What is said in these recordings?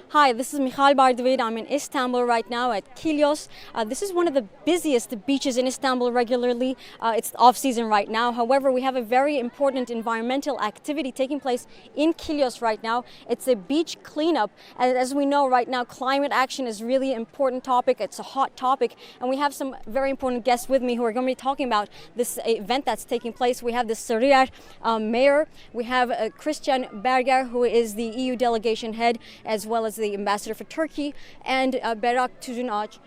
Hi, this is Michal Bardavid. I'm in Istanbul right now at Kilyos. This is one of the busiest beaches in Istanbul regularly. It's off season right now. However, we have a very important environmental activity taking place in Kilyos right now. It's a beach cleanup. And as we know right now, climate action is really an important topic. It's a hot topic. And we have some very important guests with me who are going to be talking about this event that's taking place. We have the Sarıyer mayor. We have Christian Berger, who is the EU Delegation head, as well as the ambassador for Turkey, and Bardavid,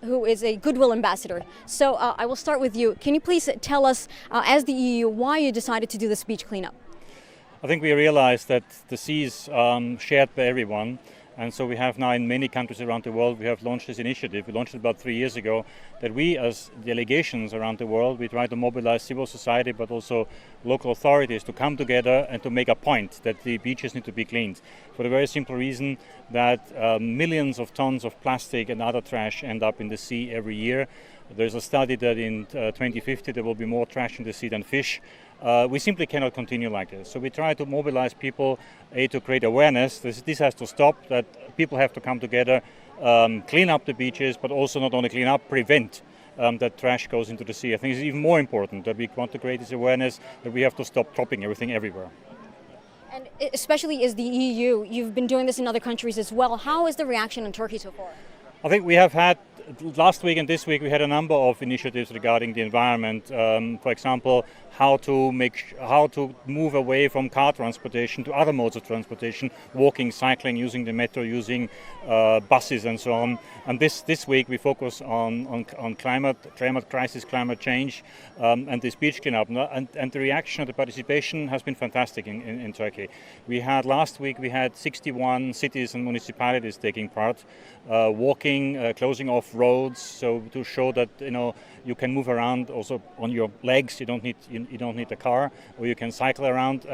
who is a goodwill ambassador. So I will start with you. Can you please tell us, as the EU, why you decided to do this beach cleanup? I think we realized that the sea is shared by everyone. And so we have now in many countries around the world, we have launched this initiative. We launched it about 3 years ago, that we as delegations around the world, we try to mobilize civil society, but also local authorities to come together and to make a point that the beaches need to be cleaned. For the very simple reason that millions of tons of plastic and other trash end up in the sea every year. There's a study that in 2050 there will be more trash in the sea than fish. We simply cannot continue like this. So we try to mobilize people, to create awareness. This has to stop, that people have to come together, clean up the beaches, but also not only clean up, prevent that trash goes into the sea. I think it's even more important that we want to create this awareness that we have to stop dropping everything everywhere. And especially as the EU, you've been doing this in other countries as well. How is the reaction in Turkey so far? I think we have had, last week and this week, we had a number of initiatives regarding the environment. For example, how to move away from car transportation to other modes of transportation, walking, cycling, using the metro, using buses and so on. And this week we focus on climate crisis, climate change, and this beach cleanup. And the reaction and the participation has been fantastic in Turkey. Last week we had 61 cities and municipalities taking part, walking, closing off roads, so to show that you can move around also on your legs. You don't need a car, or you can cycle around.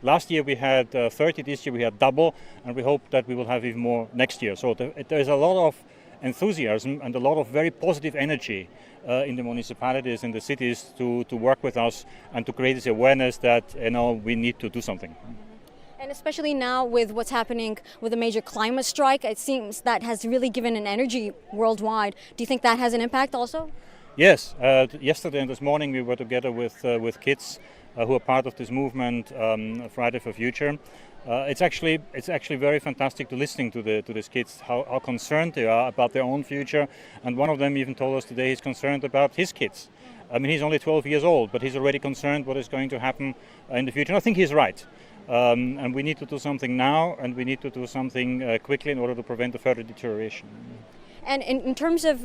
Last year we had 30. This year we had double, and we hope that we will have even more next year. So there's a lot of enthusiasm and a lot of very positive energy in the municipalities and the cities to work with us and to create this awareness that we need to do something. And especially now with what's happening with a major climate strike, it seems that has really given an energy worldwide. Do you think that has an impact also? Yes. Yesterday and this morning we were together with kids who are part of this movement, Friday for Future. It's actually very fantastic to listening to these kids, how concerned they are about their own future. And one of them even told us today he's concerned about his kids. I mean, he's only 12 years old, but he's already concerned what is going to happen in the future. And I think he's right. And we need to do something now, and we need to do something quickly in order to prevent the further deterioration. And in terms of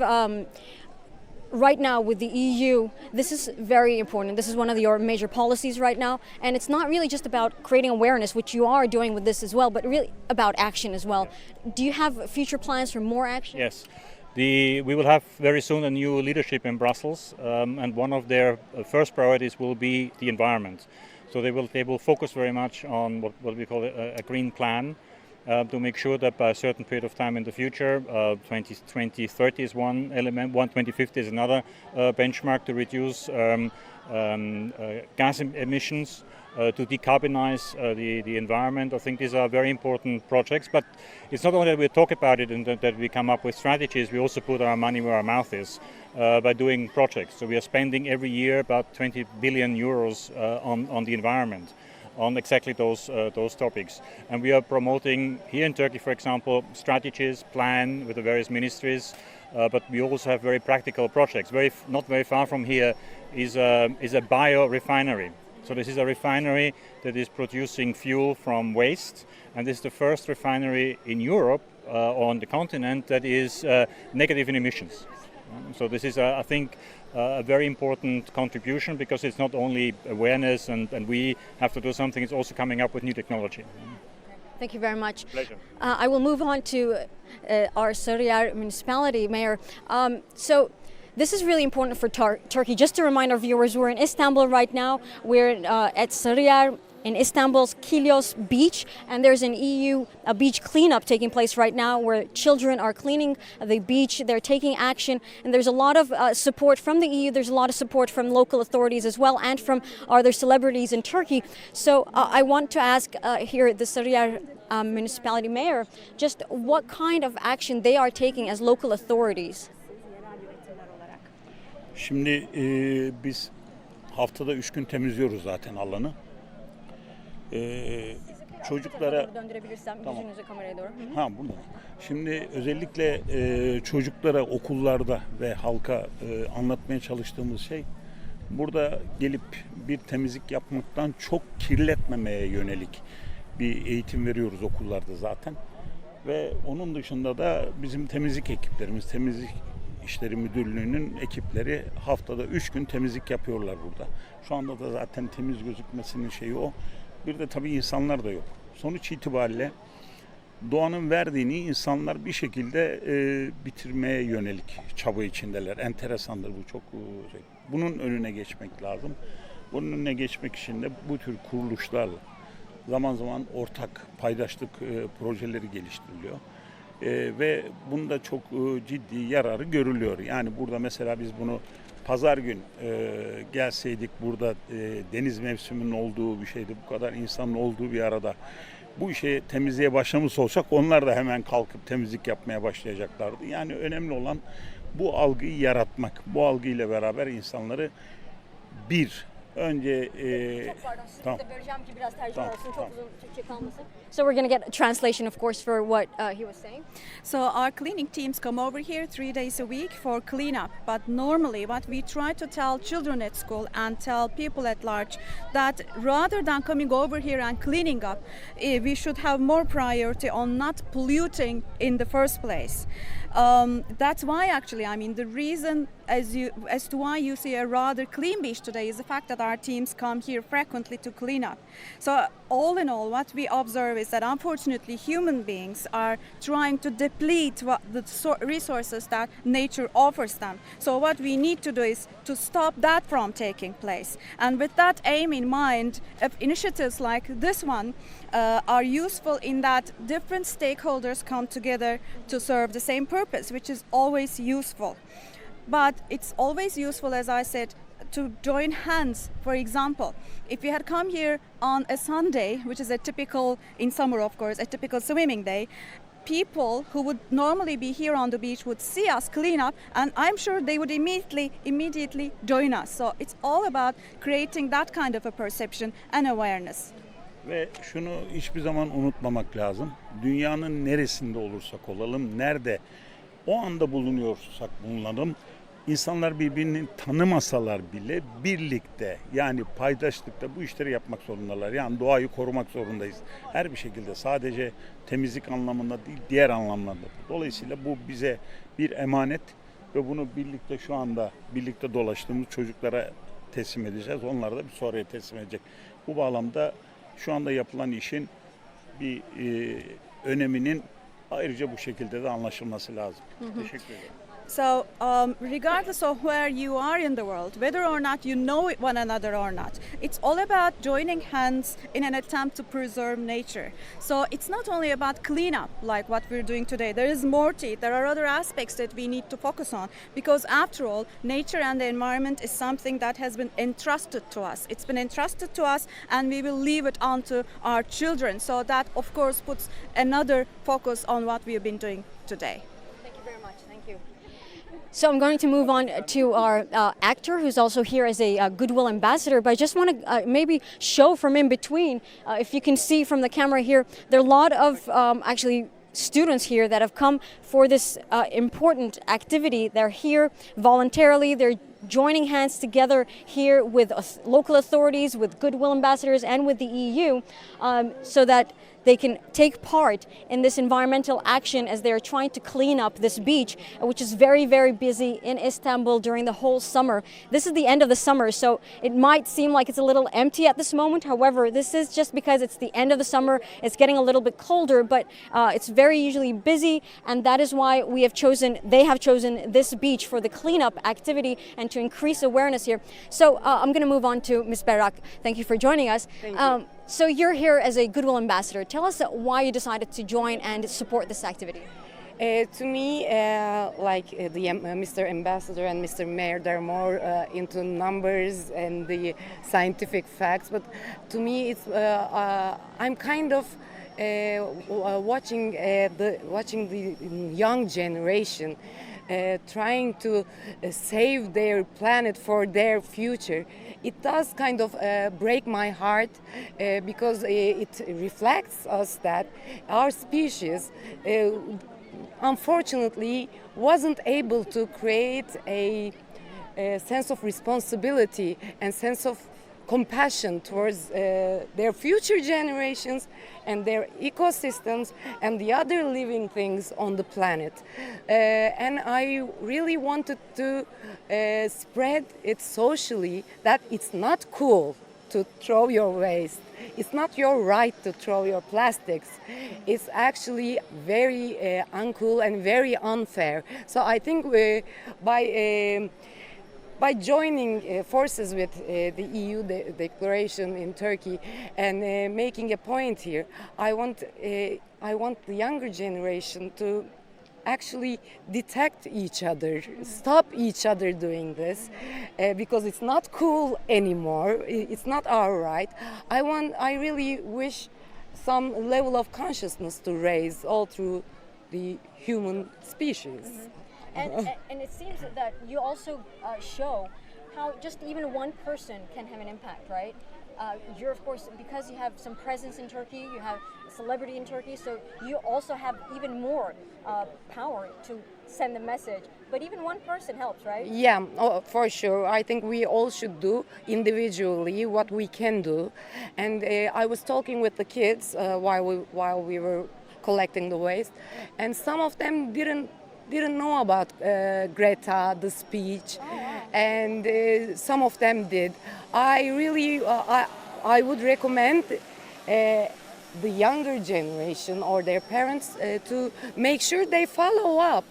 right now with the EU, this is very important. This is one of your major policies right now, and it's not really just about creating awareness, which you are doing with this as well, but really about action as well. Do you have future plans for more action? Yes. We will have very soon a new leadership in Brussels, and one of their first priorities will be the environment. So they will focus very much on what we call a green plan, to make sure that by a certain period of time in the future, 2030 is one element, 2050 is another benchmark to reduce gas emissions, to decarbonize the environment. I think these are very important projects, but it's not only that we talk about it and that we come up with strategies, we also put our money where our mouth is by doing projects. So we are spending every year about 20 billion euros on the environment, on exactly those topics. And we are promoting here in Turkey, for example, strategies, plan with the various ministries, but we also have very practical projects. Not very far from here is a biorefinery. So this is a refinery that is producing fuel from waste, and this is the first refinery in Europe on the continent that is negative in emissions. So this is, I think, a very important contribution, because it's not only awareness and we have to do something, it's also coming up with new technology. Thank you very much. Pleasure. I will move on to our Sarıyer municipality mayor. So this is really important for Turkey. Just to remind our viewers, we're in Istanbul right now. We're at Sarıyer in Istanbul's Kilyos beach, and there's an EU beach cleanup taking place right now where children are cleaning the beach. They're taking action, and there's a lot of support from the EU. There's a lot of support from local authorities as well, and from other celebrities in Turkey. So I want to ask here the Sarıyer municipality mayor just what kind of action they are taking as local authorities. Şimdi biz haftada 3 gün temizliyoruz zaten alanı. Çocuklara Tamam. Yüzünüzü kameraya doğru. burada. Şimdi özellikle çocuklara okullarda ve halka anlatmaya çalıştığımız şey burada gelip bir temizlik yapmaktan çok kirletmemeye yönelik bir eğitim veriyoruz okullarda zaten. Ve onun dışında da bizim temizlik ekiplerimiz, temizlik İşleri Müdürlüğü'nün ekipleri haftada 3 gün temizlik yapıyorlar burada. Şu anda da zaten temiz gözükmesinin şeyi o. Bir de tabii insanlar da yok. Sonuç itibariyle doğanın verdiğini insanlar bir şekilde bitirmeye yönelik çaba içindeler. Enteresandır bu çok şey. Bunun önüne geçmek lazım. Bunun önüne geçmek için de bu tür kuruluşlarla zaman zaman ortak paydaşlık projeleri geliştiriliyor. Ve bunda çok ciddi yararı görülüyor. Yani burada mesela biz bunu pazar gün gelseydik burada deniz mevsiminin olduğu bir şeydi, bu kadar insanın olduğu bir arada bu işe temizliğe başlamış olsak onlar da hemen kalkıp temizlik yapmaya başlayacaklardı. Yani önemli olan bu algıyı yaratmak. Bu algıyla beraber insanları önce tamam. So we're going to get a translation, of course, for what he was saying. So our cleaning teams come over here 3 days a week for cleanup. But normally what we try to tell children at school and tell people at large that rather than coming over here and cleaning up, we should have more priority on not polluting in the first place. That's why actually, I mean, the reason as to why you see a rather clean beach today is the fact that our teams come here frequently to clean up. So all in all, what we observe is that unfortunately human beings are trying to deplete the resources that nature offers them. So what we need to do is to stop that from taking place. And with that aim in mind, initiatives like this one are useful in that different stakeholders come together to serve the same purpose, which is always useful. But it's always useful, as I said, to join hands. For example, if we had come here on a Sunday, which is a typical, in summer of course, a typical swimming day, people who would normally be here on the beach would see us clean up, and I'm sure they would immediately join us. So it's all about creating that kind of a perception and awareness. Ve şunu hiçbir zaman unutmamak lazım. Dünyanın neresinde olursak olalım, nerede o anda bulunuyorsak bulunalım, İnsanlar birbirini tanımasalar bile birlikte yani paydaşlıkta bu işleri yapmak zorundalar. Yani doğayı korumak zorundayız. Her bir şekilde sadece temizlik anlamında değil diğer anlamlarda. Dolayısıyla bu bize bir emanet ve bunu birlikte şu anda birlikte dolaştığımız çocuklara teslim edeceğiz. Onlar da bir sonraya teslim edecek. Bu bağlamda şu anda yapılan işin bir öneminin ayrıca bu şekilde de anlaşılması lazım. Teşekkür ederim. So regardless of where you are in the world, whether or not you know one another or not, it's all about joining hands in an attempt to preserve nature. So it's not only about cleanup like what we're doing today. There is more to it. There are other aspects that we need to focus on because after all, nature and the environment is something that has been entrusted to us. It's been entrusted to us and we will leave it on to our children. So that of course puts another focus on what we have been doing today. Thank you very much. Thank you. So I'm going to move on to our actor who's also here as a Goodwill Ambassador, but I just want to maybe show from in between, if you can see from the camera here, there are a lot of actually students here that have come for this important activity. They're here voluntarily, they're joining hands together here with local authorities, with Goodwill Ambassadors and with the EU so that they can take part in this environmental action as they're trying to clean up this beach, which is very, very busy in Istanbul during the whole summer. This is the end of the summer, so it might seem like it's a little empty at this moment. However, this is just because it's the end of the summer. It's getting a little bit colder, but it's very usually busy, and that is why they have chosen this beach for the cleanup activity and to increase awareness here. So I'm going to move on to Ms. Berger. Thank you for joining us. Thank you. So you're here as a Goodwill Ambassador. Tell us why you decided to join and support this activity. To me, Mr. Ambassador and Mr. Mayor, they're more into numbers and the scientific facts. But to me, it's I'm kind of watching the young generation trying to save their planet for their future. It does kind of break my heart because it reflects us that our species unfortunately wasn't able to create a sense of responsibility and sense of compassion towards their future generations and their ecosystems and the other living things on the planet. And I really wanted to spread it socially that it's not cool to throw your waste. It's not your right to throw your plastics. It's actually very uncool and very unfair. So I think by joining forces with the EU Declaration in Turkey and making a point here, I want the younger generation to actually detect each other, stop each other doing this, because it's not cool anymore. It's not our right. I really wish some level of consciousness to raise all through the human species. And it seems that you also show how just even one person can have an impact, right? You're, of course, because you have some presence in Turkey, you have a celebrity in Turkey, so you also have even more power to send the message. But even one person helps, right? Yeah, for sure. I think we all should do individually what we can do. And I was talking with the kids while we were collecting the waste, and some of them didn't know about Greta, the speech, and some of them did. I really, I would recommend the younger generation or their parents to make sure they follow up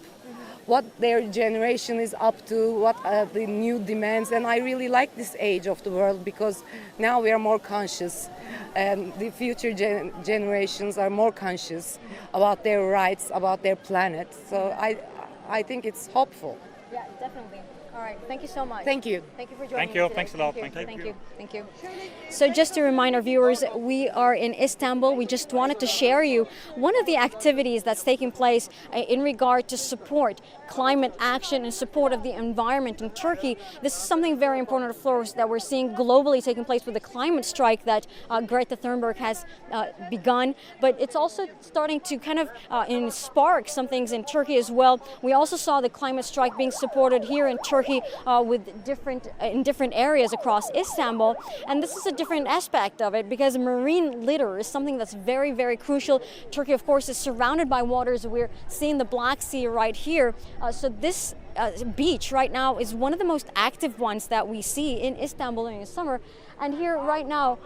what their generation is up to, what are the new demands. And I really like this age of the world because now we are more conscious and the future generations are more conscious about their rights, about their planet. So I think it's hopeful. Yeah, definitely. All right, thank you so much. Thank you. Thank you for joining Thank you. us today. Thanks a lot. Thank you. Thank you. Thank you. So just to remind our viewers, we are in Istanbul. We just wanted to share you one of the activities that's taking place in regard to support climate action and support of the environment in Turkey. This is something very important, of course, that we're seeing globally taking place with the climate strike that Greta Thunberg has begun. But it's also starting to kind of spark some things in Turkey as well. We also saw the climate strike being supported here in Turkey with in different areas across Istanbul, and this is a different aspect of it because marine litter is something that's very, very crucial. Turkey, of course, is surrounded by waters. We're seeing the Black Sea right here, so this beach right now is one of the most active ones that we see in Istanbul during the summer. And here right now,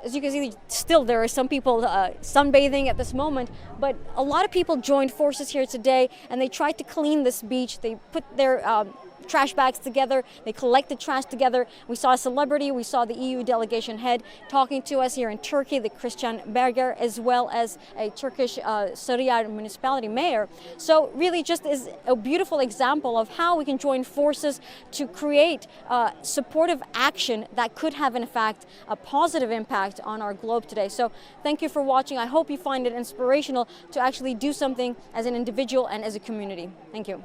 as you can see, still there are some people sunbathing at this moment, but a lot of people joined forces here today and they tried to clean this beach. They put their trash bags together, they collected trash together. We saw a celebrity, we saw the EU delegation head talking to us here in Turkey, the Christian Berger, as well as a Turkish Sarıyer municipality mayor. So really just is a beautiful example of how we can join forces to create supportive action that could have, in fact, a positive impact on our globe today. So thank you for watching. I hope you find it inspirational to actually do something as an individual and as a community. Thank you.